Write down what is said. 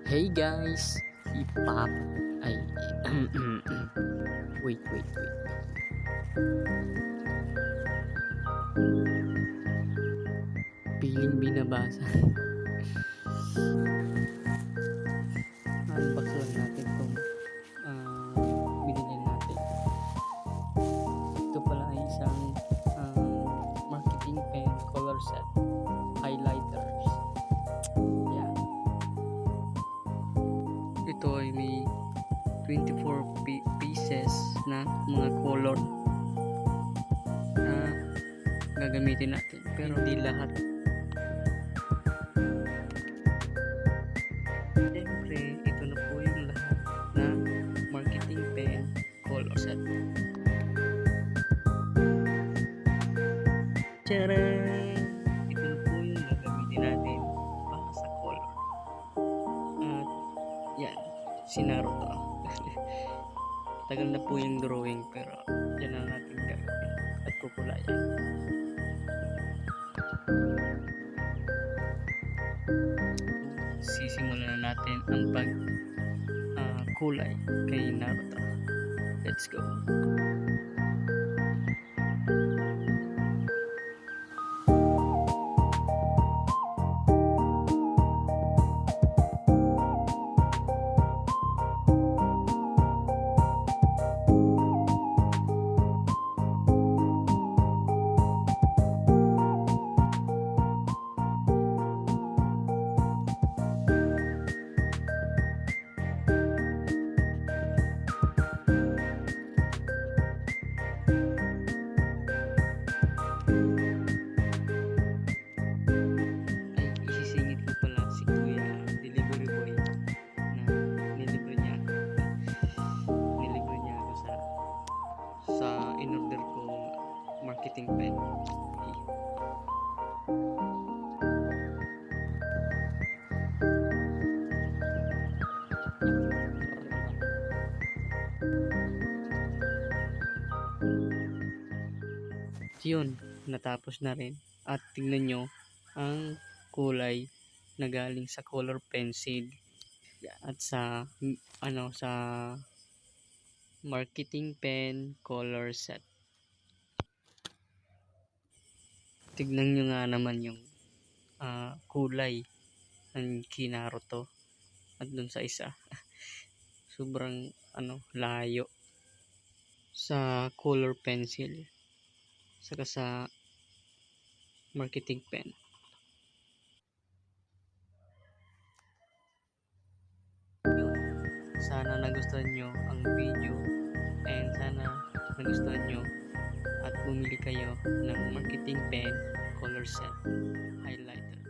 Hey guys, hip-hop ay wait. Piling binabasa. Unbox lang natin kung binili natin. Ito pala ay isang marketing pen color set highlighters. Yan. Ito ay may 24 pieces na mga color na gagamitin natin, pero hindi lahat. Siyempre, ito na po yung lahat na marketing pen color set. Tcharan! Ito na po yung gagamitin natin para sa color. At yan, si Naruto. Tagal na po yung drawing, pero yan ang natin gagawin at kukulayan. Sisimulan na natin ang pag kulay kay Naruto. Let's go. Sa in-order kong marketing pen. Yun, natapos na rin. At tingnan nyo ang kulay na galing sa color pencil. At sa sa marketing pen color set. Tignan nyo nga naman yung kulay ng Naruto at dun sa isa. Sobrang layo sa color pencil saka sa marketing pen. Sana nagustuhan nyo ang video and sana nagustuhan nyo at bumili kayo ng marketing pen color set highlighter.